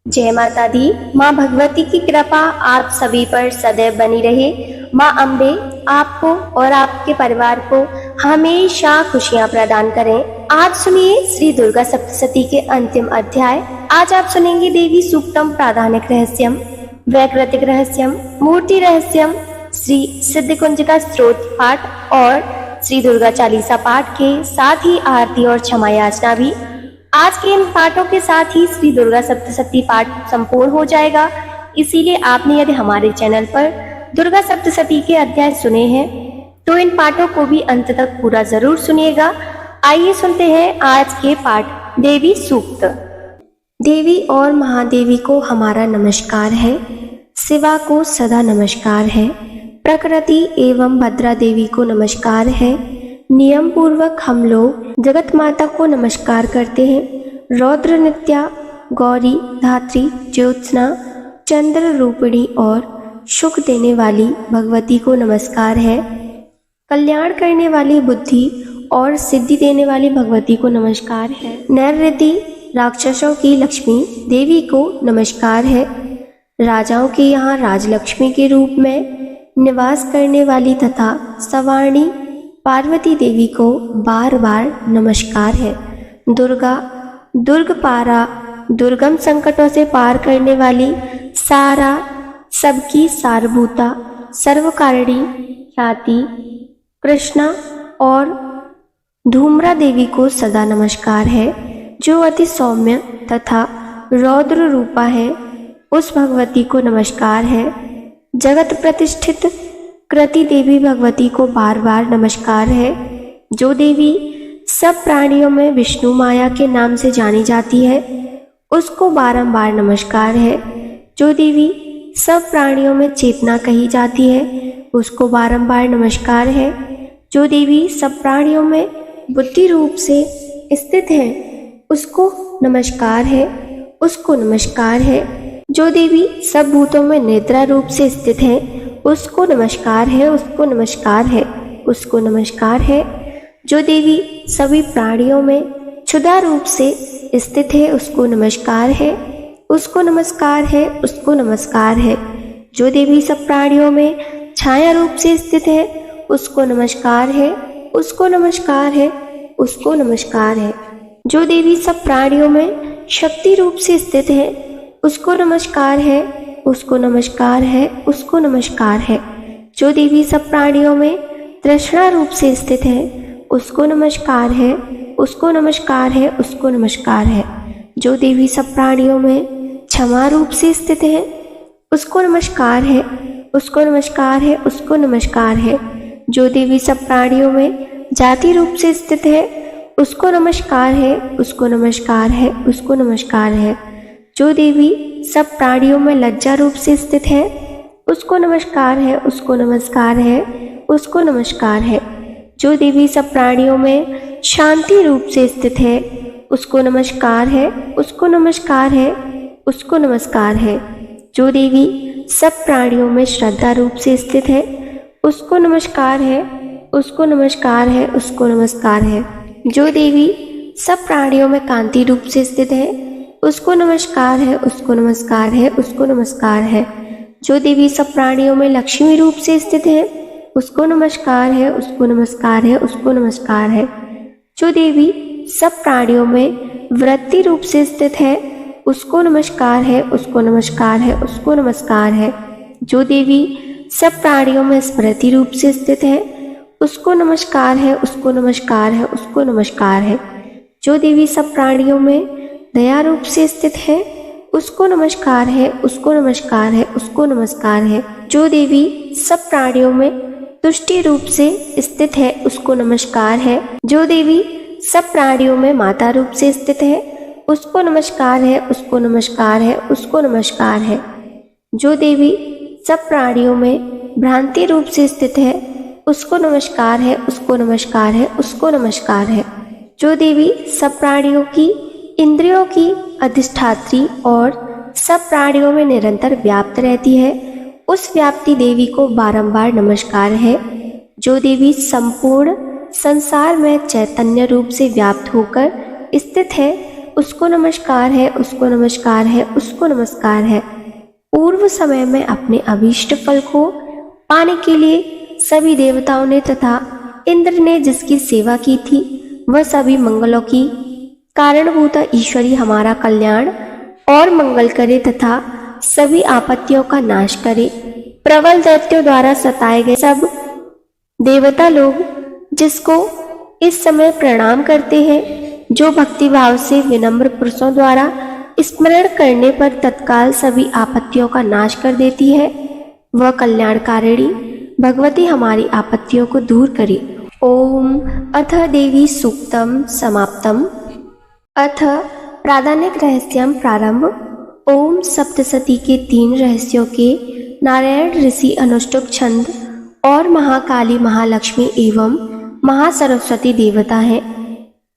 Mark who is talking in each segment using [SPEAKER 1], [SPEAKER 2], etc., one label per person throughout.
[SPEAKER 1] जय माता दी। माँ भगवती की कृपा आप सभी पर सदैव बनी रहे। माँ अम्बे आपको और आपके परिवार को हमेशा खुशियाँ प्रदान करें। आज सुनिए श्री दुर्गा सप्तशती के अंतिम अध्याय। आज आप सुनेंगे देवी सूक्तम प्राधानिक रहस्यम, वैकृतिक रहस्यम, मूर्ति रहस्यम, श्री सिद्धकुंज का स्त्रोत पाठ और श्री दुर्गा चालीसा पाठ के साथ ही आरती और क्षमा याचना भी। आज के इन पाठों के साथ ही श्री दुर्गा सप्तशती पाठ संपूर्ण हो जाएगा। इसीलिए आपने यदि हमारे चैनल पर दुर्गा सप्तशती के अध्याय सुने हैं तो इन पाठों को भी अंत तक पूरा जरूर सुनिएगा। आइए सुनते हैं आज के पाठ। देवी सूक्त। देवी और महादेवी को हमारा नमस्कार है, शिवा को सदा नमस्कार है, प्रकृति एवं भद्रा देवी को नमस्कार है। नियम पूर्वक हम लोग जगत माता को नमस्कार करते हैं। रौद्र नित्या, गौरी, धात्री, ज्योत्सना, चंद्र रूपिणी और सुख देने वाली भगवती को नमस्कार है। कल्याण करने वाली बुद्धि और सिद्धि देने वाली भगवती को नमस्कार है। नैऋति राक्षसों की लक्ष्मी देवी को नमस्कार है। राजाओं के यहाँ राजलक्ष्मी के रूप में निवास करने वाली तथा सवाणी पार्वती देवी को बार बार नमस्कार है। दुर्गा, दुर्गपारा, दुर्गम संकटों से पार करने वाली, सारा, सबकी सारभूता, सर्वकारिणी, ख्याति, कृष्णा और धूम्रा देवी को सदा नमस्कार है। जो अति सौम्य तथा रौद्र रूपा है उस भगवती को नमस्कार है। जगत प्रतिष्ठित कृति देवी भगवती को बार बार नमस्कार है। जो देवी सब प्राणियों में विष्णु माया के नाम से जानी जाती है उसको बारंबार नमस्कार है। जो देवी सब प्राणियों में चेतना कही जाती है उसको बारंबार नमस्कार है। जो देवी सब प्राणियों में बुद्धि रूप से स्थित है उसको नमस्कार है, उसको नमस्कार है। जो देवी सब भूतों में नेत्रा रूप से स्थित है उसको नमस्कार है, उसको नमस्कार है, उसको नमस्कार है। जो देवी सभी प्राणियों में क्षुधा रूप से स्थित है उसको नमस्कार है, उसको नमस्कार है, उसको नमस्कार है। जो देवी सब प्राणियों में छाया रूप से स्थित है उसको नमस्कार है, उसको नमस्कार है, उसको नमस्कार है। जो देवी सब प्राणियों में शक्ति रूप से स्थित है उसको नमस्कार है, उसको नमस्कार है, उसको नमस्कार है। जो देवी सब प्राणियों में तृष्णा रूप से स्थित है उसको नमस्कार है, उसको नमस्कार है, उसको नमस्कार है। जो देवी सब प्राणियों में क्षमा रूप से स्थित है उसको नमस्कार है, उसको नमस्कार है, उसको नमस्कार है। जो देवी सब प्राणियों में जाति रूप से स्थित है उसको नमस्कार है, उसको नमस्कार है, उसको नमस्कार है। जो देवी सब प्राणियों में लज्जा रूप से स्थित है उसको नमस्कार है, उसको नमस्कार है, उसको नमस्कार है। जो देवी सब प्राणियों में शांति रूप से स्थित है उसको नमस्कार है, उसको नमस्कार है, उसको नमस्कार है। जो देवी सब प्राणियों में श्रद्धा रूप से स्थित है उसको नमस्कार है, उसको नमस्कार है, उसको नमस्कार है। जो देवी सब प्राणियों में कांति रूप से स्थित है उसको नमस्कार है, उसको नमस्कार है, उसको नमस्कार है। जो देवी सब प्राणियों में लक्ष्मी रूप से स्थित है उसको नमस्कार है, उसको नमस्कार है, उसको नमस्कार है। जो देवी सब प्राणियों में वृत्ति रूप से स्थित है उसको नमस्कार है, उसको नमस्कार है, उसको नमस्कार है। जो देवी सब प्राणियों में स्मृति रूप से स्थित है उसको नमस्कार है, उसको नमस्कार है, उसको नमस्कार है। जो देवी सब प्राणियों में दया रूप से स्थित है उसको नमस्कार है, उसको नमस्कार है, उसको नमस्कार है। जो देवी सब प्राणियों में तुष्टि रूप से स्थित है उसको नमस्कार है। जो देवी सब प्राणियों में माता रूप से स्थित है उसको नमस्कार है, उसको नमस्कार है, उसको नमस्कार है। जो देवी सब प्राणियों में भ्रांति रूप से स्थित है उसको नमस्कार है, उसको नमस्कार है, उसको नमस्कार है। जो देवी सब प्राणियों की इंद्रियों की अधिष्ठात्री और सब प्राणियों में निरंतर व्याप्त रहती है उस व्याप्ति देवी को बारंबार नमस्कार है। जो देवी संपूर्ण संसार में चैतन्य रूप से व्याप्त होकर स्थित है उसको नमस्कार है, उसको नमस्कार है, उसको नमस्कार है। पूर्व समय में अपने अभीष्ट फल को पाने के लिए सभी देवताओं ने तथा इंद्र ने जिसकी सेवा की थी, वह सभी मंगलों की कारणभूता ईश्वरी हमारा कल्याण और मंगल करे तथा सभी आपत्तियों का नाश करे। प्रबल दैत्यों द्वारा सताए गए सब देवता लोग जिसको इस समय प्रणाम करते हैं, जो भक्ति भाव से विनम्र पुरुषों द्वारा स्मरण करने पर तत्काल सभी आपत्तियों का नाश कर देती है, वह कल्याणकारिणी भगवती हमारी आपत्तियों को दूर करे। ओम अथ देवी सूक्तम समाप्तम। अथ प्राधानिक रहस्यम प्रारंभ। ओम सप्तसती के 3 रहस्यों के नारायण ऋषि अनुष्टुप छंद और महाकाली महालक्ष्मी एवं महासरस्वती देवता है।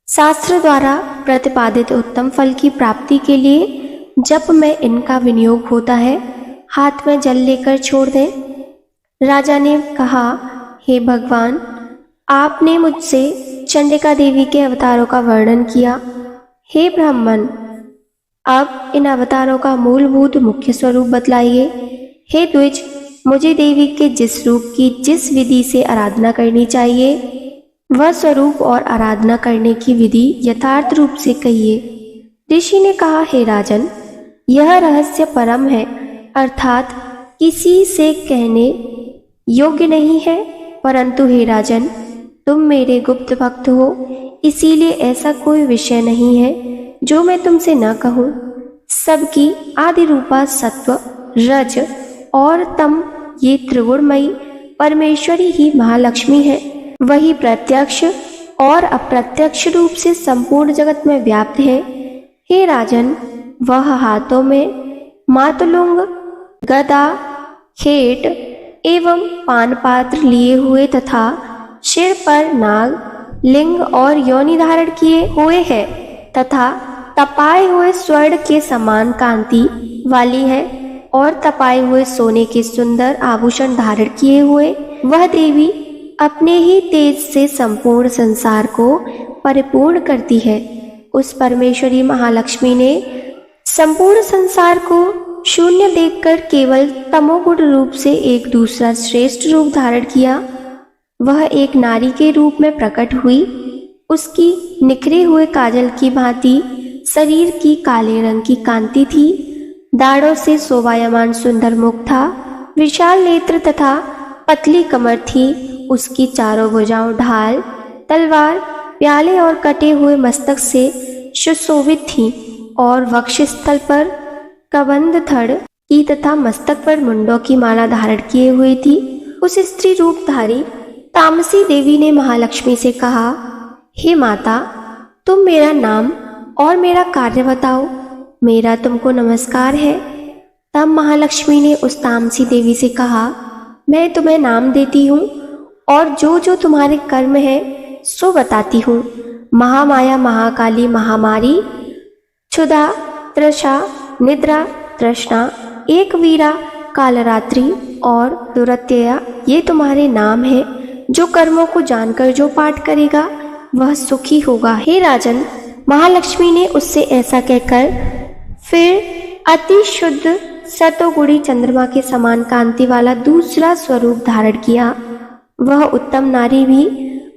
[SPEAKER 1] शास्त्र द्वारा प्रतिपादित उत्तम फल की प्राप्ति के लिए जप में इनका विनियोग होता है। हाथ में जल लेकर छोड़ दें। राजा ने कहा, हे भगवान, आपने मुझसे चंडिका देवी के अवतारों का वर्णन किया। हे ब्राह्मण, अब इन अवतारों का मूलभूत मुख्य स्वरूप बतलाइए। हे द्विज, मुझे देवी के जिस रूप की जिस विधि से आराधना करनी चाहिए, वह स्वरूप और आराधना करने की विधि यथार्थ रूप से कहिए। ऋषि ने कहा, हे राजन, यह रहस्य परम है, अर्थात किसी से कहने योग्य नहीं है, परंतु हे राजन, तुम मेरे गुप्त भक्त हो, इसीलिए ऐसा कोई विषय नहीं है जो मैं तुमसे न कहूँ। सबकी आदि रूपा सत्व, रज और तम, ये त्रिगुणमयी परमेश्वरी ही महालक्ष्मी है। वही प्रत्यक्ष और अप्रत्यक्ष रूप से संपूर्ण जगत में व्याप्त है। हे राजन, वह हाथों में मातुलुंग, गदा, खेट एवं पान पात्र लिए हुए तथा सिर पर नाग, लिंग और योनि धारण किए हुए है तथा तपाए हुए स्वर्ण के समान कांति वाली है और तपाए हुए सोने के सुंदर आभूषण धारण किए हुए वह देवी अपने ही तेज से संपूर्ण संसार को परिपूर्ण करती है। उस परमेश्वरी महालक्ष्मी ने संपूर्ण संसार को शून्य देखकर केवल तमोगुण रूप से एक दूसरा श्रेष्ठ रूप धारण किया। वह एक नारी के रूप में प्रकट हुई। उसकी निखरे हुए काजल की भांति शरीर की काले रंग की कांति थी। दाढ़ों से शोभायमान सुंदर मुख था। विशाल नेत्र तथा पतली कमर थी। उसकी चारों भुजाओं ढाल, तलवार, प्याले और कटे हुए मस्तक से सुशोभित थी और वक्षस्थल पर कबंध धड़ की तथा मस्तक पर मुंडों की माला धारण किए हुई थी। उस स्त्री रूपधारी तामसी देवी ने महालक्ष्मी से कहा, हे माता, तुम मेरा नाम और मेरा कार्य बताओ, मेरा तुमको नमस्कार है। तब महालक्ष्मी ने उस तामसी देवी से कहा, मैं तुम्हें नाम देती हूँ और जो जो तुम्हारे कर्म है सो बताती हूँ। महामाया, महाकाली, महामारी, क्षुधा, तृषा, निद्रा, तृष्णा, एक वीरा, कालरात्रि और दुरत्यया, ये तुम्हारे नाम है। जो कर्मों को जानकर जो पाठ करेगा वह सुखी होगा। हे राजन, महालक्ष्मी ने उससे ऐसा कहकर फिर अति शुद्ध सतोगुणी चंद्रमा के समान कांति वाला दूसरा स्वरूप धारण किया। वह उत्तम नारी भी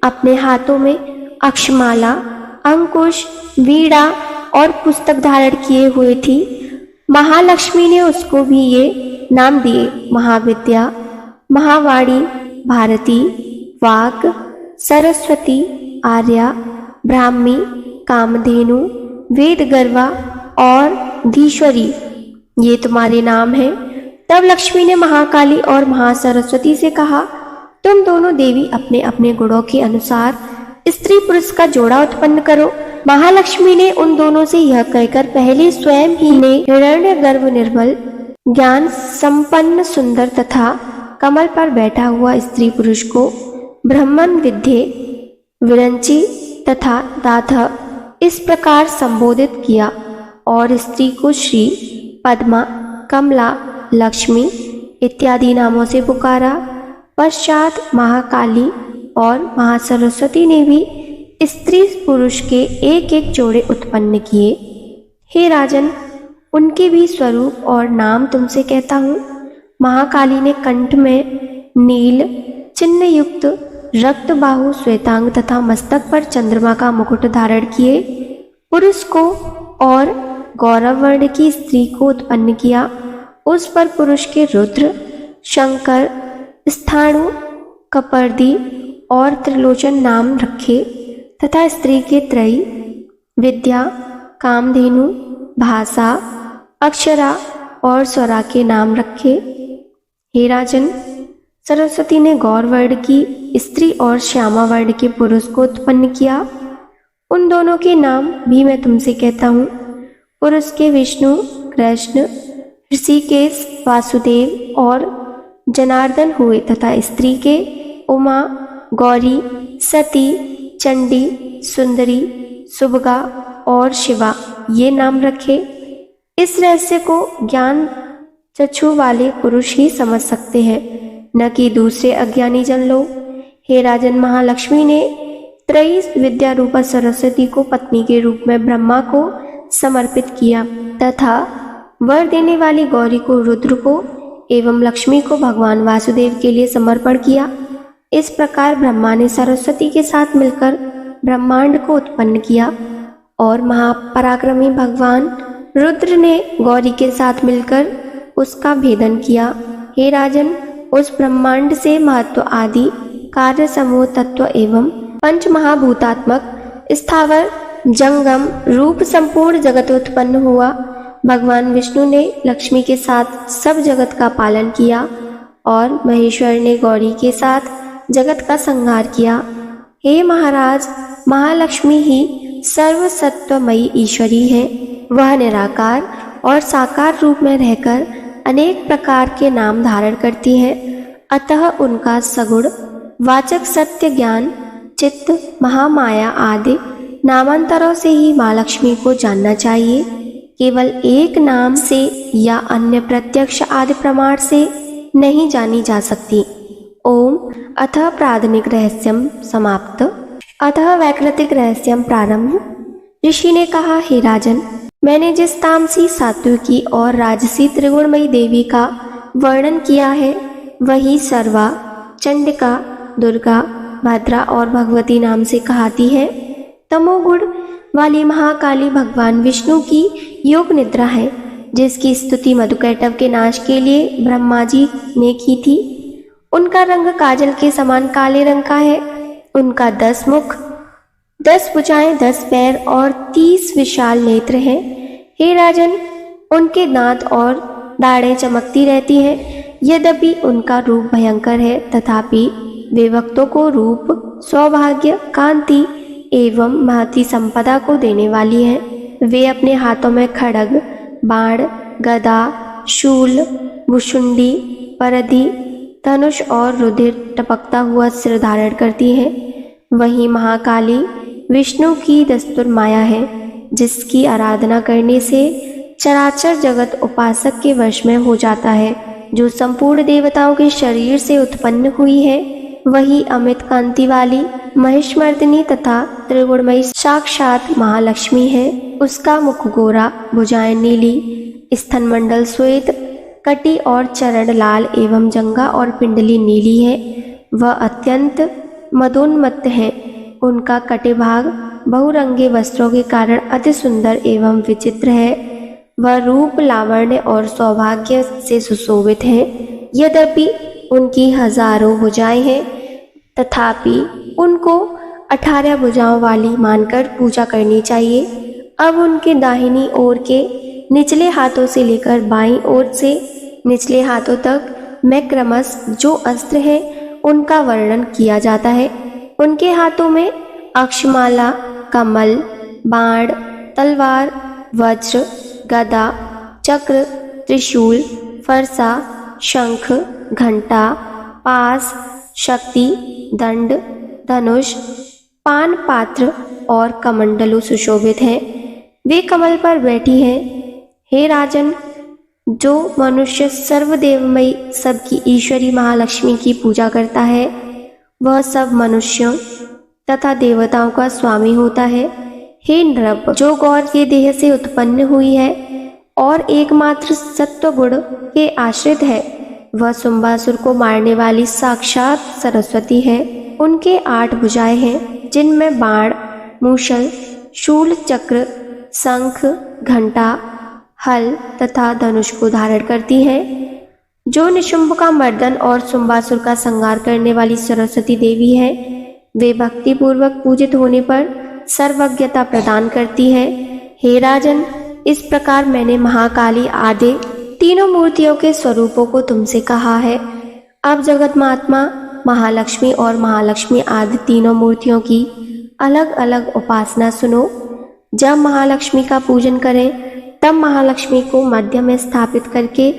[SPEAKER 1] अपने हाथों में अक्षमाला, अंकुश, वीणा और पुस्तक धारण किए हुए थी। महालक्ष्मी ने उसको भी ये नाम दिए, महाविद्या, महावाणी, भारती, वाक, सरस्वती, आर्या, ब्राह्मी, कामधेनु, वेद गर्वा और धीश्वरी, ये तुम्हारे नाम हैं। तब लक्ष्मी ने महाकाली और महासरस्वती से कहा, तुम दोनों देवी अपने अपने गुणों के अनुसार स्त्री पुरुष का जोड़ा उत्पन्न करो। महालक्ष्मी ने उन दोनों से यह कहकर पहले स्वयं ही ने हिरण्य गर्भ निर्मल ज्ञान संपन्न सुंदर तथा कमल पर बैठा हुआ स्त्री पुरुष को ब्रह्मन विद्ये, विरंची तथा दाथ इस प्रकार संबोधित किया और स्त्री को श्री, पद्मा, कमला, लक्ष्मी इत्यादि नामों से पुकारा। पश्चात महाकाली और महासरस्वती ने भी स्त्री पुरुष के एक एक जोड़े उत्पन्न किए हे राजन, उनके भी स्वरूप और नाम तुमसे कहता हूँ। महाकाली ने कंठ में नील चिन्ह युक्त रक्त बाहु श्वेतांग तथा मस्तक पर चंद्रमा का मुकुट धारण किए पुरुष को और गौरव वर्ण की स्त्री को उत्पन्न किया। उस पर पुरुष के रुद्र, शंकर, स्थाणु, कपर्दी और त्रिलोचन नाम रखे तथा स्त्री के त्रयी, विद्या, कामधेनु, भाषा, अक्षरा और स्वरा के नाम रखे। हे राजन, सरस्वती ने गौर वर्ण की स्त्री और श्यामा वर्ण के पुरुष को उत्पन्न किया। उन दोनों के नाम भी मैं तुमसे कहता हूँ। पुरुष के विष्णु, कृष्ण, ऋषिकेश, वासुदेव और जनार्दन हुए तथा स्त्री के उमा, गौरी, सती, चंडी, सुंदरी, सुभगा और शिवा ये नाम रखे। इस रहस्य को ज्ञान चक्षु वाले पुरुष ही समझ सकते हैं, न कि दूसरे अज्ञानी जन लोग। हे राजन, महालक्ष्मी ने त्रयी विद्या रूपा सरस्वती को पत्नी के रूप में ब्रह्मा को समर्पित किया तथा वर देने वाली गौरी को रुद्र को एवं लक्ष्मी को भगवान वासुदेव के लिए समर्पण किया। इस प्रकार ब्रह्मा ने सरस्वती के साथ मिलकर ब्रह्मांड को उत्पन्न किया और महापराक्रमी भगवान रुद्र ने गौरी के साथ मिलकर उसका भेदन किया। हे राजन, उस ब्रह्मांड से महत्व आदि कार्य समूह तत्व एवं पंच महाभूतात्मक स्थावर जंगम रूप संपूर्ण जगत उत्पन्न हुआ। भगवान विष्णु ने लक्ष्मी के साथ सब जगत का पालन किया और महेश्वर ने गौरी के साथ जगत का संहार किया। हे महाराज, महालक्ष्मी ही सर्वसत्वमयी ईश्वरी है। वह निराकार और साकार रूप में रहकर अनेक प्रकार के नाम धारण करती है। अतः उनका सगुण वाचक सत्य ज्ञान, चित्त, महामाया आदि नामांतरों से ही माँ लक्ष्मी को जानना चाहिए। केवल एक नाम से या अन्य प्रत्यक्ष आदि प्रमाण से नहीं जानी जा सकती। ओम। अतः प्राथमिक रहस्यम समाप्त। अतः वैकृतिक रहस्यम प्रारंभ। ऋषि ने कहा, हे राजन, मैंने जिस तामसी, सात्विकी और राजसी त्रिगुणमयी देवी का वर्णन किया है वही सर्वा, चंडिका, दुर्गा, भद्रा और भगवती नाम से कहाती है। तमोगुण वाली महाकाली भगवान विष्णु की योग निद्रा है, जिसकी स्तुति मधुकैटभ के नाश के लिए ब्रह्मा जी ने की थी। उनका रंग काजल के समान काले रंग का है। उनका 10 मुख, 10 भुजाएं, 10 पैर और 30 विशाल नेत्र हैं। हे राजन, उनके दांत और दाढ़ें चमकती रहती हैं। यद्यपि उनका रूप भयंकर है, तथापि वे भक्तों को रूप, सौभाग्य, कांति एवं महती संपदा को देने वाली हैं। वे अपने हाथों में खड्ग, बाण, गदा, शूल, भुशुंडी, परधि, धनुष और रुधिर टपकता हुआ सिर धारण करती हैं। वही महाकाली विष्णु की दस्तुर माया है, जिसकी आराधना करने से चराचर जगत उपासक के वश में हो जाता है। जो संपूर्ण देवताओं के शरीर से उत्पन्न हुई है, वही अमित कांति वाली महिषमर्दिनी तथा त्रिगुणमयी साक्षात महालक्ष्मी है। उसका मुख गोरा, भुजाएं नीली, स्तनमंडल श्वेत, कटी और चरण लाल एवं जंघा और पिंडली नीली है। वह अत्यंत मदोन्मत्त है। उनका कटिभाग बहुरंगे वस्त्रों के कारण अति सुंदर एवं विचित्र है। वह रूप, लावण्य और सौभाग्य से सुशोभित है। यद्यपि उनकी हजारों भुजाएं हैं, तथापि उनको 18 भुजाओं वाली मानकर पूजा करनी चाहिए। अब उनके दाहिनी ओर के निचले हाथों से लेकर बाईं ओर से निचले हाथों तक में क्रमश जो अस्त्र है उनका वर्णन किया जाता है। उनके हाथों में अक्षमाला, कमल, बाण, तलवार, वज्र, गदा, चक्र, त्रिशूल, फरसा, शंख, घंटा, पास, शक्ति, दंड, धनुष, पान पात्र और कमंडलु सुशोभित हैं। वे कमल पर बैठी हैं। हे राजन, जो मनुष्य सर्वदेवमयी सबकी ईश्वरी महालक्ष्मी की पूजा करता है, वह सब मनुष्यों तथा देवताओं का स्वामी होता है। हे नृप, जो गौर के देह से उत्पन्न हुई है और एकमात्र सत्व गुण के आश्रित है, वह शुंभासुर को मारने वाली साक्षात सरस्वती है। उनके 8 भुजाएं हैं, जिनमें बाण, मूषल, शूल, चक्र, शंख, घंटा, हल तथा धनुष को धारण करती हैं। जो निशुंभ का मर्दन और शुंभासुर का संहार करने वाली सरस्वती देवी है, वे भक्ति पूर्वक पूजित होने पर सर्वज्ञता प्रदान करती है। हे राजन, इस प्रकार मैंने महाकाली आदि तीनों मूर्तियों के स्वरूपों को तुमसे कहा है। अब जगत महात्मा महालक्ष्मी और महालक्ष्मी आदि तीनों मूर्तियों की अलग अलग उपासना सुनो। जब महालक्ष्मी का पूजन करें तब महालक्ष्मी को मध्य में स्थापित करके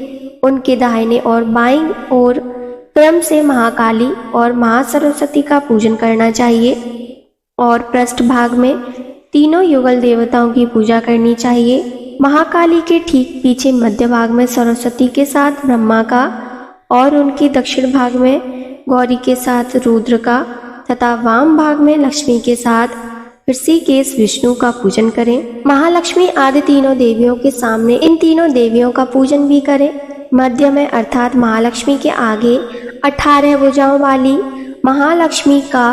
[SPEAKER 1] उनके दाहिने और बाईं ओर क्रम से महाकाली और महासरस्वती का पूजन करना चाहिए और पृष्ठभाग में तीनों युगल देवताओं की पूजा करनी चाहिए। महाकाली के ठीक पीछे मध्य भाग में सरस्वती के साथ ब्रह्मा का और उनके दक्षिण भाग में गौरी के साथ रुद्र का तथा वाम भाग में लक्ष्मी के साथ ऋषिकेश विष्णु का पूजन करें। महालक्ष्मी आदि तीनों देवियों के सामने इन तीनों देवियों का पूजन भी करें। मध्य में अर्थात महालक्ष्मी के आगे 18 भुजाओं वाली महालक्ष्मी का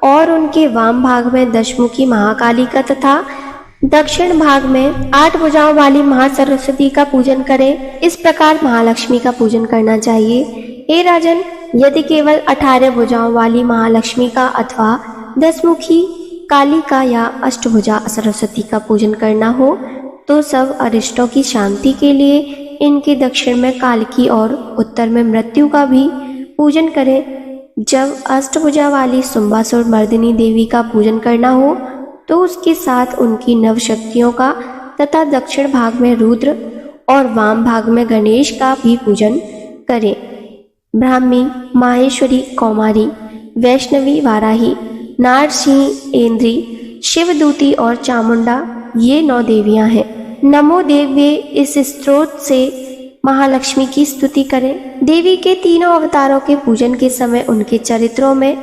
[SPEAKER 1] और उनके वाम भाग में दशमुखी महाकाली का तथा दक्षिण भाग में 8 भुजाओं वाली महासरस्वती का पूजन करें। इस प्रकार महालक्ष्मी का पूजन करना चाहिए। हे राजन, यदि केवल 18 भुजाओं वाली महालक्ष्मी का अथवा दशमुखी काली का या अष्टभुजा सरस्वती का पूजन करना हो तो सब अरिष्टों की शांति के लिए इनके दक्षिण में कालकी और उत्तर में मृत्यु का भी पूजन करें। जब अष्टभुजा वाली शुंभासुर मर्दिनी देवी का पूजन करना हो तो उसके साथ उनकी नव शक्तियों का तथा दक्षिण भाग में रुद्र और वाम भाग में गणेश का भी पूजन करें। ब्राह्मी, माहेश्वरी, कौमारी, वैष्णवी, वाराही, नारसिंह, ऐन्द्री, शिवदूती और चामुंडा ये 9 देवियां हैं। नमो देव्ये इस स्तोत्र से महालक्ष्मी की स्तुति करें। देवी के तीनों अवतारों के पूजन के समय उनके चरित्रों में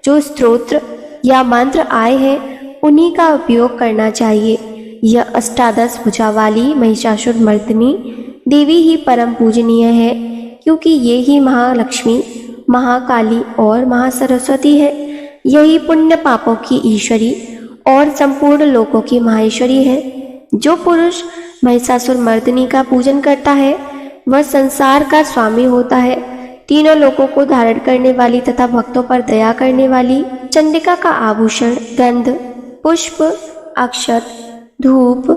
[SPEAKER 1] जो स्तोत्र या मंत्र आए हैं उन्हीं का उपयोग करना चाहिए। यह 18 भुजा वाली महिषासुर मर्दिनी देवी ही परम पूजनीय है, क्योंकि ये ही महालक्ष्मी, महाकाली और महासरस्वती है। यही पुण्य पापों की ईश्वरी और संपूर्ण लोकों की माहेश्वरी है। जो पुरुष महिषासुर मर्दिनी का पूजन करता है वह संसार का स्वामी होता है। तीनों लोकों को धारण करने वाली तथा भक्तों पर दया करने वाली चंडिका का आभूषण, गंध, पुष्प, अक्षत, धूप,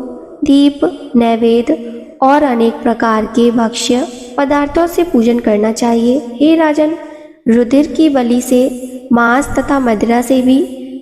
[SPEAKER 1] दीप, नैवेद्य और अनेक प्रकार के भक्ष्य पदार्थों से पूजन करना चाहिए। हे राजन, रुधिर की बलि से, मांस तथा मदिरा से भी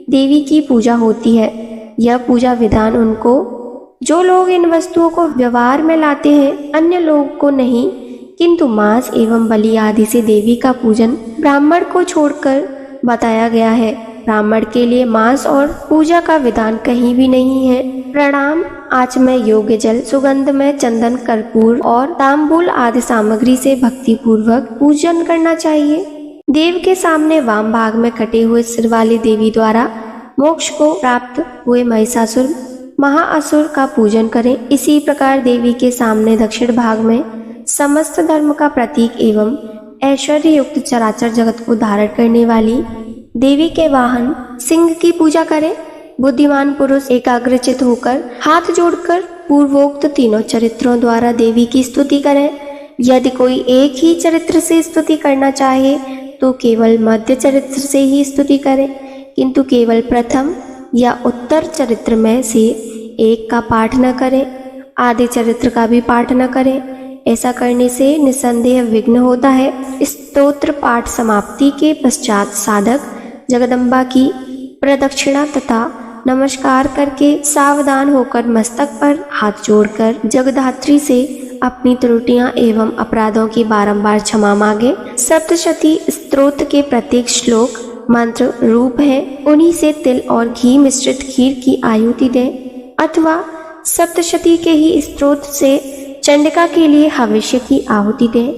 [SPEAKER 1] देवी की पूजा होती है। यह पूजा विधान उनको, जो लोग इन वस्तुओं को व्यवहार में लाते हैं, अन्य लोग को नहीं, किंतु मांस एवं बलि आदि से देवी का पूजन ब्राह्मण को छोड़कर बताया गया है। ब्राह्मण के लिए मांस और पूजा का विधान कहीं भी नहीं है। प्रणाम। आचमय योग्य जल, सुगंध में चंदन, कर्पूर और तांबूल आदि सामग्री से भक्ति पूर्वक पूजन करना चाहिए। देव के सामने वाम भाग में कटे हुए सिर वाली देवी द्वारा मोक्ष को प्राप्त हुए महिषासुर महाअसुर का पूजन करें। इसी प्रकार देवी के सामने दक्षिण भाग में समस्त धर्म का प्रतीक एवं ऐश्वर्य युक्त चराचर जगत को धारण करने वाली देवी के वाहन सिंह की पूजा करें। बुद्धिमान पुरुष एकाग्रचित होकर हाथ जोड़कर पूर्वोक्त तीनों चरित्रों द्वारा देवी की स्तुति करें। यदि कोई एक ही चरित्र से स्तुति करना चाहे तो केवल मध्य चरित्र से ही स्तुति करें, किंतु केवल प्रथम या उत्तर चरित्र में से एक का पाठ न करें, आदि चरित्र का भी पाठ न करें। ऐसा करने से निसंदेह विघ्न होता है। स्तोत्र पाठ समाप्ति के पश्चात साधक जगदम्बा की प्रदक्षिणा तथा नमस्कार करके सावधान होकर मस्तक पर हाथ जोड़कर जगधात्री से अपनी त्रुटियां एवं अपराधों की बारंबार क्षमा मांगे। सप्तशती स्तोत्र के प्रत्येक श्लोक मंत्र रूप है, उन्हीं से तिल और घी मिश्रित खीर की आहुति दें, अथवा सप्तशती के ही स्तोत्र से चंडिका के लिए हविष्य की आहुति दें।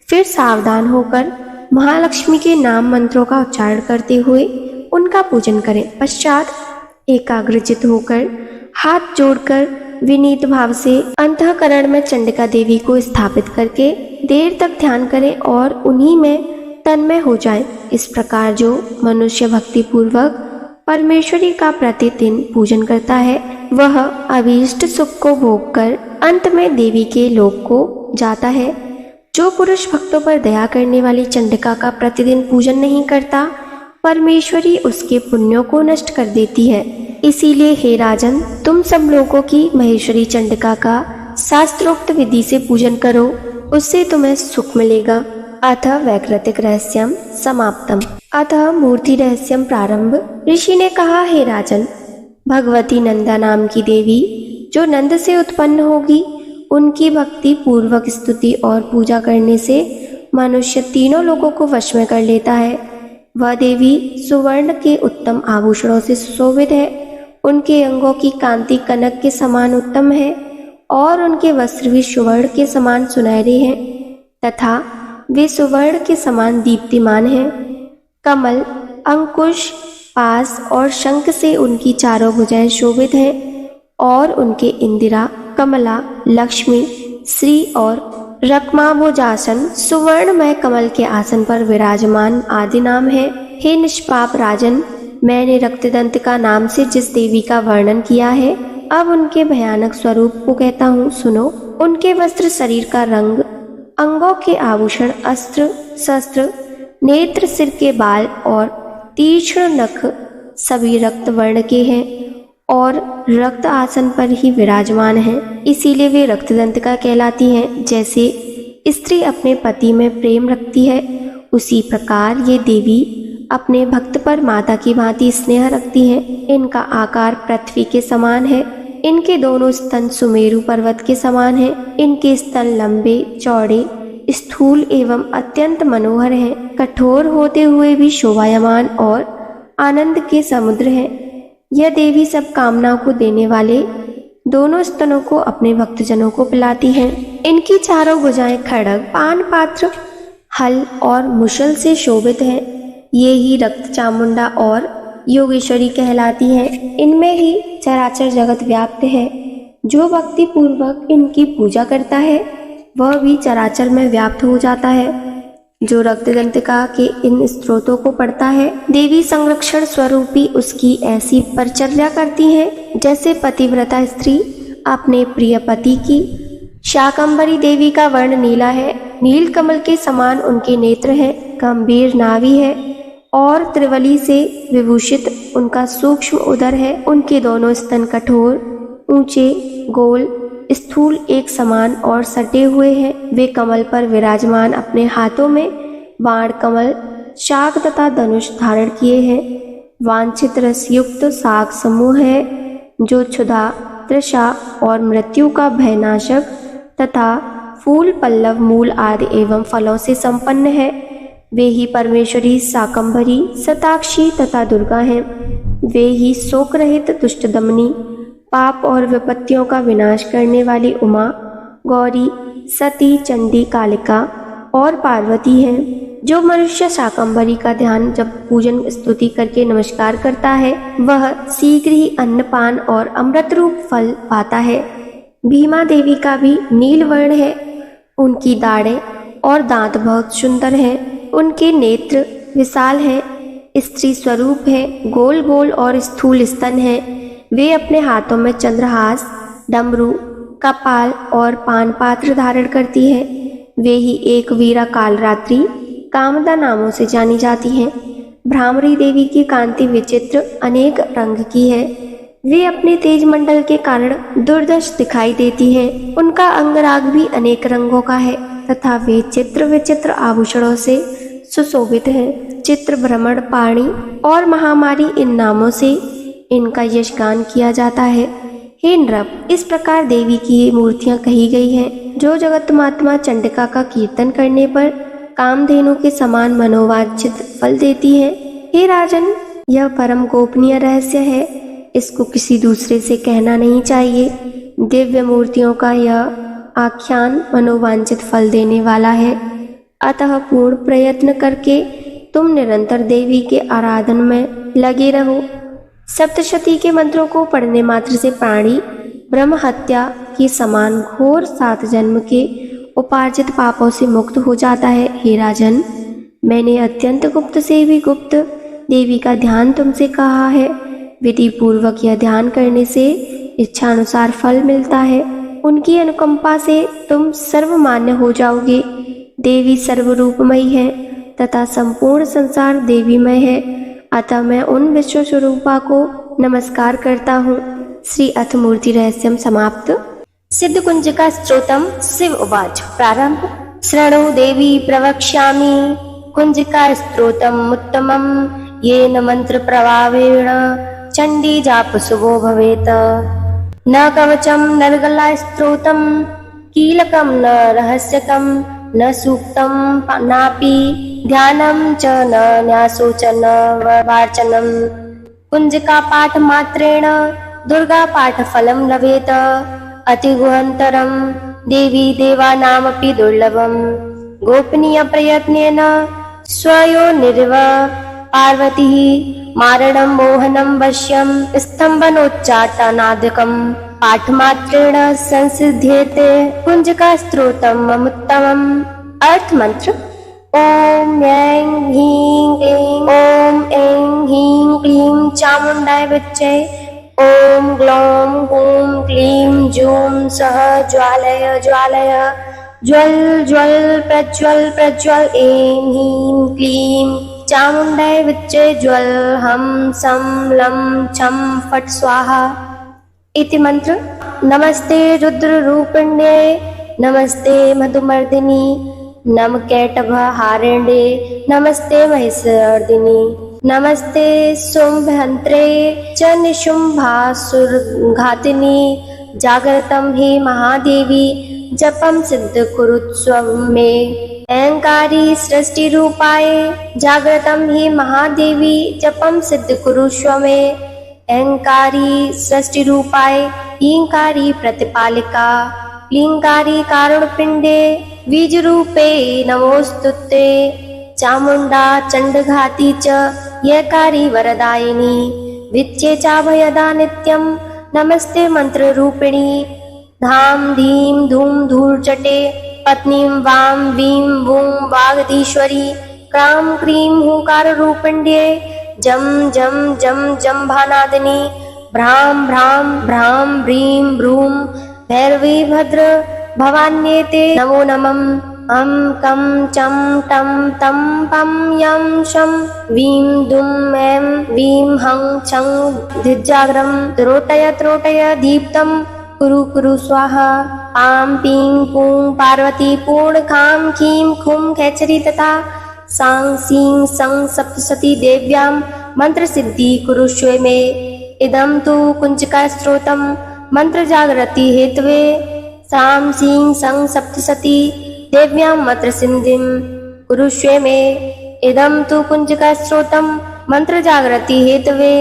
[SPEAKER 1] फिर सावधान होकर महालक्ष्मी के नाम मंत्रों का उच्चारण करते हुए उनका पूजन करें। पश्चात एकाग्रचित होकर हाथ जोड़कर विनीत भाव से अंतःकरण में चंडिका देवी को स्थापित करके देर तक ध्यान करें और उन्हीं में तन्मय हो जाए। इस प्रकार जो मनुष्य भक्ति पूर्वक परमेश्वरी का प्रतिदिन पूजन करता है वह अभीष्ट सुख को भोग कर अंत में देवी के लोक को जाता है। जो पुरुष भक्तों पर दया करने वाली चंडिका का प्रतिदिन पूजन नहीं करता परमेश्वरी उसके पुण्यों को नष्ट कर देती है। इसीलिए हे राजन, तुम सब लोगों की महेश्वरी चंडिका का शास्त्रोक्त विधि से पूजन करो, उससे तुम्हें सुख मिलेगा। अतः वैकृतिक रहस्यम समाप्तम। अतः मूर्ति रहस्यम प्रारंभ। ऋषि ने कहा, हे राजन, भगवती नंदा नाम की देवी जो नंद से उत्पन्न होगी उनकी भक्ति पूर्वक स्तुति और पूजा करने से मनुष्य तीनों लोगों को वश में कर लेता है। वह देवी सुवर्ण के उत्तम आभूषणों से सुशोभित है। उनके अंगों की कांति कनक के समान उत्तम है और उनके वस्त्र भी सुवर्ण के समान सुनहरे हैं तथा वे सुवर्ण के समान दीप्तिमान हैं। कमल, अंकुश, पास और शंख से उनकी चारों भुजाएं शोभित हैं और उनके इंदिरा, कमला, लक्ष्मी, श्री और रक्माभोजासन सुवर्णमय कमल के आसन पर विराजमान आदि नाम है। हे निष्पाप राजन, मैंने रक्तदंत का नाम से जिस देवी का वर्णन किया है अब उनके भयानक स्वरूप को कहता हूँ, सुनो। उनके वस्त्र, शरीर का रंग, अंगों के आभूषण, अस्त्र शस्त्र, नेत्र, सिर के बाल और तीक्ष्ण नख सभी रक्त वर्ण के हैं और रक्त आसन पर ही विराजमान हैं। इसीलिए वे रक्तदंतिका कहलाती हैं। जैसे स्त्री अपने पति में प्रेम रखती है उसी प्रकार ये देवी अपने भक्त पर माता की भांति स्नेह रखती हैं। इनका आकार पृथ्वी के समान है। इनके दोनों स्तन सुमेरु पर्वत के समान हैं। इनके स्तन लंबे, चौड़े, स्थूल एवं अत्यंत मनोहर हैं। कठोर होते हुए भी शोभायमान और आनंद के समुद्र हैं। यह देवी सब कामनाओं को देने वाले दोनों स्तनों को अपने भक्तजनों को पिलाती हैं। इनकी चारों भुजाएं खड्ग, पान पात्र, हल और मुशल से शोभित हैं। ये ही रक्त चामुंडा और योगेश्वरी कहलाती हैं। इनमें ही चराचर जगत व्याप्त है। जो भक्ति पूर्वक इनकी पूजा करता है वह भी चराचर में व्याप्त हो जाता है। जो रक्तदंतिका के इन स्त्रोतों को पढ़ता है देवी संरक्षण स्वरूपी उसकी ऐसी परिचर्या करती हैं जैसे पतिव्रता स्त्री अपने प्रिय पति की। शाकंभरी देवी का वर्ण नीला है। नील कमल के समान उनके नेत्र हैं। गंभीर नाभि है और त्रिवली से विभूषित उनका सूक्ष्म उदर है। उनके दोनों स्तन कठोर, ऊंचे, गोल, स्थूल एक समान और सटे हुए हैं। वे कमल पर विराजमान अपने हाथों में बाण, कमल, शाक तथा धनुष धारण किए हैं। वांछित रसयुक्त शाक समूह है जो क्षुधा, तृषा और मृत्यु का भयनाशक तथा फूल, पल्लव, मूल आदि एवं फलों से संपन्न है। वे ही परमेश्वरी शाकंभरी, शताक्षी तथा दुर्गा हैं। वे ही शोक रहित दुष्ट दमनी, पाप और विपत्तियों का विनाश करने वाली उमा, गौरी, सती, चंडी, कालिका और पार्वती हैं। जो मनुष्य शाकंभरी का ध्यान जब पूजन स्तुति करके नमस्कार करता है वह शीघ्र ही अन्नपान और अमृत रूप फल पाता है। भीमा देवी का भी नील वर्ण है। उनकी दाढ़ें और दांत बहुत सुंदर हैं। उनके नेत्र विशाल हैं। स्त्री स्वरूप है। गोल गोल और स्थूल स्तन है। वे अपने हाथों में चंद्रहास, डमरू, कपाल और पान पात्र धारण करती है। वे ही एक वीरा कालरात्रि, कामदा नामों से जानी जाती हैं। भ्रामरी देवी की कांति विचित्र अनेक रंग की है। वे अपने तेज मंडल के कारण दुर्दश दिखाई देती हैं। उनका अंगराग भी अनेक रंगों का है तथा वे चित्र विचित्र आभूषणों से सुशोभित हैं। चित्र, भ्रमण, पाणी और महामारी इन नामों से इनका यशगान किया जाता है। हे नृप, इस प्रकार देवी की ये मूर्तियां कही गई हैं जो जगत महात्मा चंडिका का कीर्तन करने पर कामधेनु के समान मनोवांछित फल देती हैं। हे राजन, यह परम गोपनीय रहस्य है। इसको किसी दूसरे से कहना नहीं चाहिए। दिव्य मूर्तियों का यह आख्यान मनोवांछित फल देने वाला है। अतः पूर्ण प्रयत्न करके तुम निरंतर देवी के आराधन में लगे रहो। सप्तशती के मंत्रों को पढ़ने मात्र से प्राणी ब्रह्म हत्या के समान घोर 7 जन्म के उपार्जित पापों से मुक्त हो जाता है। हे राजन, मैंने अत्यंत गुप्त से भी गुप्त देवी का ध्यान तुमसे कहा है। विधि पूर्वक यह ध्यान करने से इच्छानुसार फल मिलता है। उनकी अनुकंपा से तुम सर्वमान्य हो जाओगे। देवी सर्वरूपमयी है तथा संपूर्ण संसार देवीमय है, अतः मैं उन विश्व स्वरूपा को नमस्कार करता हूँ। श्री अथमूर्ति रहस्यम समाप्त। सिद्ध कुंजिका स्तोत्रम। शिव उवाच। प्रारंभ। शृणु देवी प्रवक्ष्यामि कुंजिका स्तोत्रम उत्तमं येन मंत्र प्रभावेण चंडी जाप शुभो भवेत। न कवचम नरगला स्तोत्रम कीलकम न रहस्यकम न सूक्तम नापि ध्यानम च न न्यासो च न वाचनम। कुंजिका पाठ मात्रेण दुर्गा पाठ फलम लभेत। अतिगुहन्तरं देवी देवानामपि दुर्लभम। गोपनीय प्रयत्नेन स्वयोनिर्व पार्वती मारणं मोहनं वश्यं स्तम्भनोच्चाटनादिकं पाठमात्रेण संसिध्येते कुंजिका स्तोत्रममुत्तमम्। अर्थ मंत्र। ओम ऐं ह्रीं क्लीं ओम ऐं ह्रीं क्लीं चामुण्डाय विच्चे। ओम ग्लौं हूं क्लीं जूं सः ज्वालय ज्वालय ज्वल ज्वल प्रज्वल प्रज्वल। ऐं ह्रीं क्लीं चामुण्डाय विच्चे ज्वल हम सं लं छं फट् स्वाहा इति मंत्र। नमस्ते रुद्र रूपिण्ये नमस्ते मधुमर्दिनी नम कैटभहारिण्ये नमस्ते महिषमर्दिनी नमस्ते शुम्भहन्त्रे च निशुम्भासुरघातिनी। जागृतं हि महादेवी जपं सिद्ध कुरुत्स्व मे। अहंकारी सृष्टि रूपाय जागृतं हि महादेवी जपं सिद्ध कुरुष्व मे। अहंकारी सृष्टि रूपाय ईंकारी प्रतिपालिका लिंगारी कारुणपिंडे बीज रूपे नमोस्तुते। चामुंडा चंडघाती च यकारी वरदायिनी विच्चे चाभयदा नित्यं नमस्ते मंत्र रूपिणी। धाम धीम धूम धूर्जटे पत्नीं वां वीं वूं वागधीश्वरी क्रां क्रीं हुंकार रूपिण्ये जम जम जम जम्भानादिनी भ्रां भ्रां भ्रां ब्रीं ब्रूं भैरवी भद्र भवान्येते नमो नमः। अं कं चं टं तं पं यं शं वीं दुं ऐं वीं हं छं धिजाग्रं त्रोटय त्रोटय दीप्तं कुरु कुरु स्वाहा। आं पीं पूं पार्वती पूर्ण खां खीं खूं खेचरी तथा सां सीं सं सप्तशती देव्यां मंत्र सिद्धि कुरुष्व मे। इदं तु कुंजिका स्तोत्रम मंत्र जागृति हेतवे सां सीं सं सप्तशती देव्यां मंत्र सिद्धिं कुरुष्व मे। इदं तु कुंजिका स्तोत्रम मंत्र जागृति हेतवे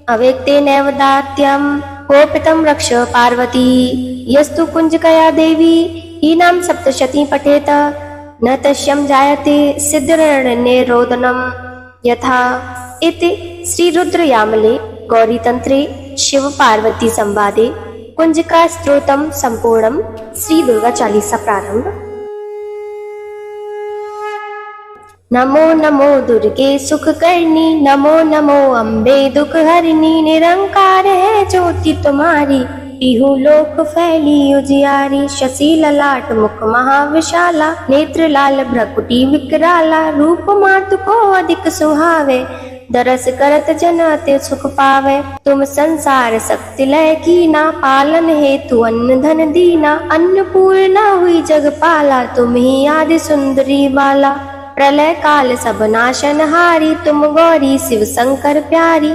[SPEAKER 1] अव्यक्तेनैव दात्यं कोपितं रक्ष पार्वती। यस्तु कुंजिकया देवी हीनां सप्तशती पठेत न तस्यं जायते सिद्धनिरोधनम् यथा। इति श्री रुद्रयामले गौरीतंत्रे शिव पार्वती संवादे कुंजिका स्तोत्रम संपूर्णम। श्री दुर्गा चालीसा प्रारंभ। नमो नमो दुर्गे सुखकर्णी नमो नमो अम्बे दुख हरिणी। निरंकार है ज्योति तुम्हारी इहु लोक फैली उजियारी। शशि ललाट मुख महाविशाला नेत्र लाल भ्रकुटी विकराला। रूप मातु को अधिक सुहावे दरस करत जन अति सुख पावे। तुम संसार शक्ति लय कीना पालन हेतु अन्न धन दीना। अन्नपूर्णा हुई जगपाला तुम ही आदि सुंदरी बाला। प्रलय काल सब नाशन हारी तुम गौरी शिव शंकर प्यारी।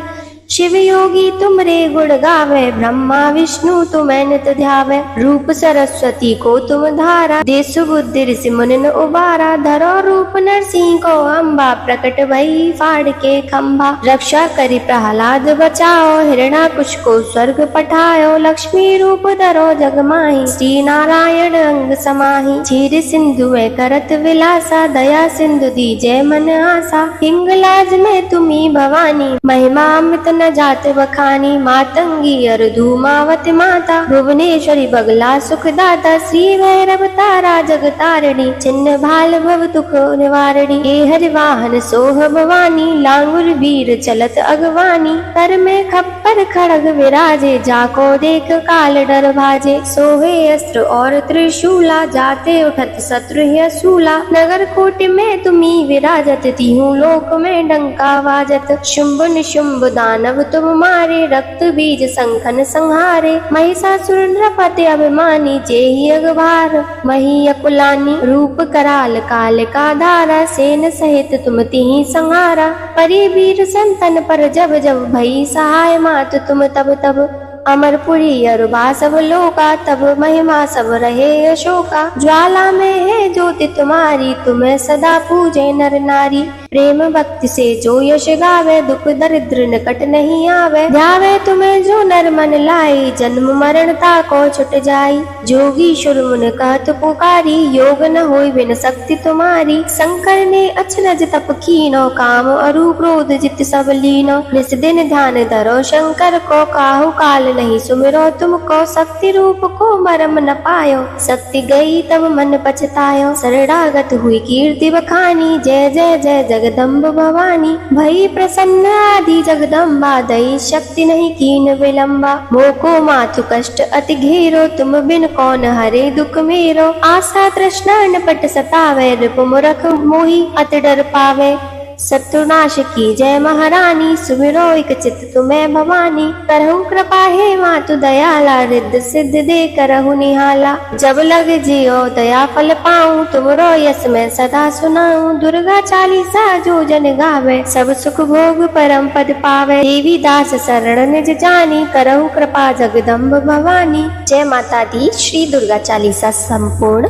[SPEAKER 1] शिव योगी तुमरे गुण गावे ब्रह्मा विष्णु तुम्हें नित ध्यावे। रूप सरस्वती को तुम धारा देसु बुद्धि ऋषि मुनिन उबारा। धरो रूप नरसिंह को अम्बा प्रकट भई फाड़ के खंभा। रक्षा करी प्रहलाद बचाओ हिरण्याकुश को स्वर्ग पठायो। लक्ष्मी रूप धरो जग माही श्री नारायण अंग समाही। क्षीर सिंधु में करत विलासा दया सिंधु दीजय मन आसा। हिंगलाज में तुम्ही भवानी महिमा अमित न जात बखानी, मातंगी अर धूमावत माता, भुवनेश्वरी बगला सुखदाता, श्री भैरव तारा जगतारिणी, चिन्ह भाल भव दुख निवारणी, हे हरि वाहन सोह भवानी, लांगुर वीर चलत अगवानी, कर में खप्पर खड़ग विराजे, जाको देख काल डर भाजे, सोहे अस्त्र और त्रिशूला, जाते उठत शत्रु है सूला, नगर कोटि में तुम्ही विराजत, तीहू लोक में डंका वाजत, शुंभ निशुंभ दानव तुम मारे, रक्त बीज संखन संहारे, महिषासुर नृपति अभिमानी, जेहि अगवार मही अकुलानी, रूप कराल काल का धारा, सेन सहित तुम तिहि संहारा, परि वीर संतन पर जब जब, भई सहाय मात तुम तब तब, अमरपुरी अरुबा सब लोका, तब महिमा सब रहे अशोका, ज्वाला में है ज्योति तुम्हारी, तुम्हें सदा पूजे नर नारी, प्रेम भक्ति से जो यश गावे, दुख दरिद्र निकट नहीं आवे, ध्यावे तुम्हें जो नर मन लाई, जन्म मरण ताको छुट जाई, जोगीश्वर मुन कहत पुकारी, योग न होई बिन शक्ति तुम्हारी, शंकर ने अचरज तप कीनो, काम अरु क्रोध जित सब लीनो, निस दिन ध्यान धरो शंकर को, काहू काल नहीं सुमिरो तुमको, शक्ति रूप को मरम न पायो, शक्ति गई तब मन पछतायो, शरणागत हुई कीर्ति बखानी, जय जय जय जगदम्ब भवानी, भई प्रसन्न आदि जगदम्बा, दई शक्ति नहीं कीन विलंबा, मोको माथु कष्ट अति घेरो, तुम बिन कौन हरे दुख मेरो, आशा तृष्णा नपट सतावे, रिप मुरख मोहि अति डर पावे, शत्रुनाश की जय महारानी, सुमिरो एक चित तुम्हें भवानी, करहु कृपा हे मातु दयाला, रिद्ध सिद्ध दे करहु निहाला, जब लग जियो दया फल पाऊं, तुमरो यस में सदा सुनाऊं, दुर्गा चालीसा जो जन गावे, सब सुख भोग परम पद पावे, देवी दास शरण निज जानी, करहु कृपा जगदम्ब भवानी। जय माता दी। श्री दुर्गा चालीसा संपूर्ण।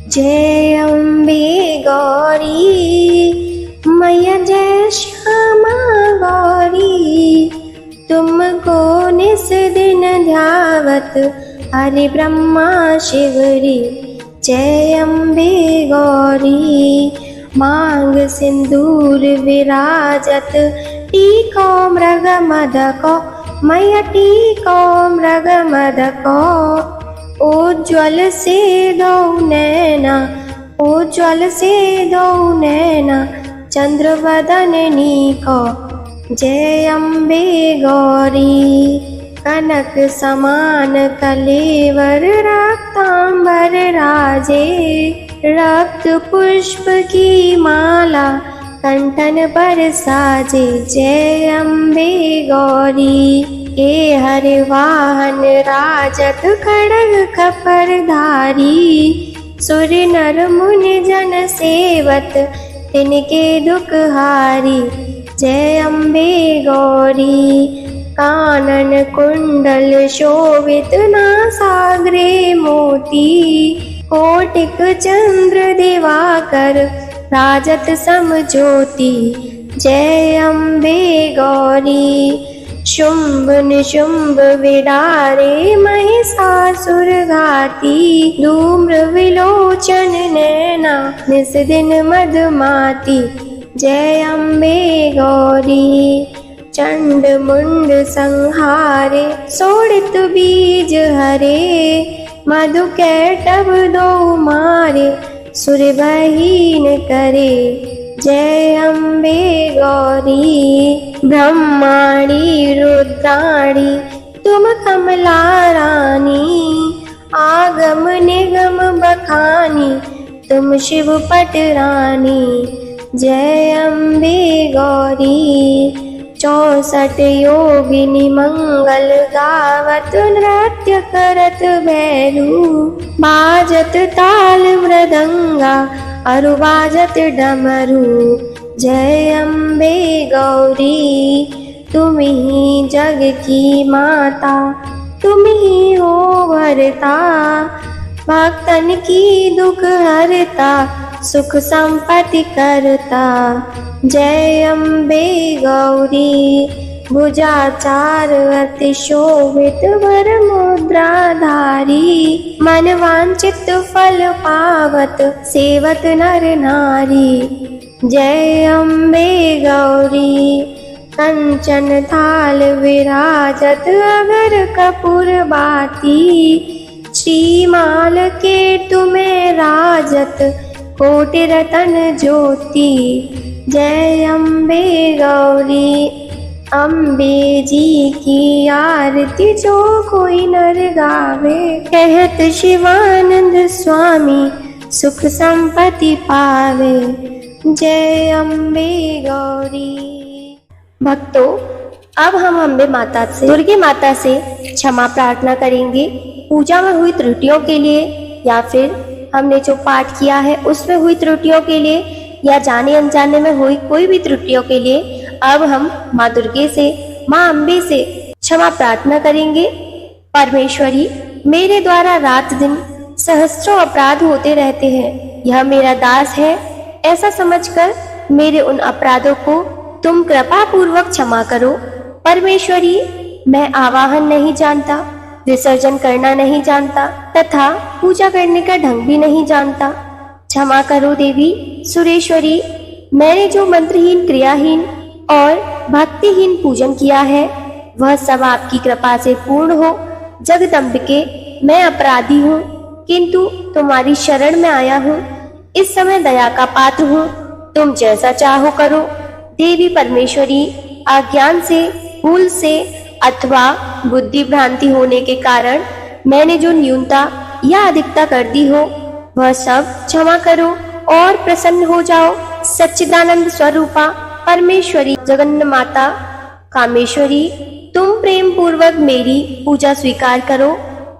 [SPEAKER 1] जय अम्बे गौरी मैया, जय श्यामा गौरी, तुमको निस दिन ध्यावत, हरि ब्रह्मा शिवरी, जय अम्बे गौरी, मांग सिंदूर विराजत, टीको मृग मदको, मैया टीको मृग मदको, उज्ज्वल से दो नैना, उज्ज्वल से दो नैना, चंद्र वदन नीको, जय अम्बे गौरी, कनक समान कलेवर, रक्तांबर राजे, रक्त पुष्प की माला, कंठन पर साजे, जय अम्बे गौरी, ए हरि वाहन राजत, खड़ग खपर धारी, सुर नर मुनि जन सेवत, तिनके दुख हारी, जय अम्बे गौरी, कानन कुंडल शोभित, नासाग्रे मोती, कोटिक चंद्र दिवाकर, राजत समज्योति, जय अम्बे गौरी, शुंभ निशुंभ विडारे, महिषासुर घाती, धूम्र विलोचन नैना, निस दिन मधुमाती, जय अम्बे गौरी, चंड मुंड संहारे, सोडित बीज हरे, मधु कैटभ दो मारे, सुर बहीन करे, जय अम्बे गौरी, ब्रह्माणी रुद्राणी, तुम कमला रानी, आगम निगम बखानी, तुम शिव पट रानी, जय अम्बे गौरी, 64 योगिनी मंगल गावत, नृत्य करत भैरू, बाजत ताल मृदंगा, अरु बाजत डमरू, जय अम्बे गौरी, तुम ही जग की माता, तुम ही हो भरता, भक्तन की दुख हरता, सुख संपत्ति करता, जय अम्बे गौरी, भुजाचार अति शोभित, वर मुद्राधारी, मन वांछित फल पावत, सेवत नर नारी, जय अम्बे गौरी, कंचन थाल विराजत अगर कपूर बाती, श्रीमाल के तुम्हें राजत कोटि रतन ज्योति। जय अम्बे गौरी अम्बे जी की आरती जो कोई नर गावे, कहत शिवानंद स्वामी सुख संपत्ति पावे। जय अम्बे गौरी। भक्तों, अब हम अम्बे माता से, दुर्गे माता से क्षमा प्रार्थना करेंगे पूजा में हुई त्रुटियों के लिए, या फिर हमने जो पाठ किया है उसमें हुई त्रुटियों के लिए, या जाने अनजाने में हुई कोई भी त्रुटियों के लिए। अब हम माँ दुर्गे से, माँ अम्बे से क्षमा प्रार्थना करेंगे। परमेश्वरी, मेरे द्वारा रात दिन सहस्त्रों अपराध होते रहते हैं, यह मेरा दास है ऐसा समझकर मेरे उन अपराधों को तुम कृपा पूर्वक क्षमा करो। परमेश्वरी, मैं आवाहन नहीं जानता, विसर्जन करना नहीं जानता तथा पूजा करने का ढंग भी नहीं जानता। क्षमा करो देवी सुरेश्वरी, मैंने जो मंत्रहीन, क्रियाहीन और भक्तिहीन पूजन किया है वह सब आपकी कृपा से पूर्ण हो। जगदम्बिके, मैं अपराधी हूँ, किंतु तुम्हारी शरण में आया हूँ। इस समय दया का पात्र हूँ, तुम जैसा चाहो करो। देवी परमेश्वरी, अज्ञान से, भूल से अथवा बुद्धि भ्रांति होने के कारण मैंने जो न्यूनता या अधिकता कर दी हो वह सब क्षमा करो और प्रसन्न हो जाओ। सच्चिदानंद स्वरूपा परमेश्वरी, जगन्नाथ माता कामेश्वरी, तुम प्रेम पूर्वक मेरी पूजा स्वीकार करो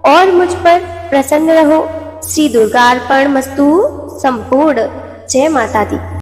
[SPEAKER 1] और मुझ पर प्रसन्न रहो। श्री दुर्गार्पणमस्तु। संपूर्ण। जय माता दी।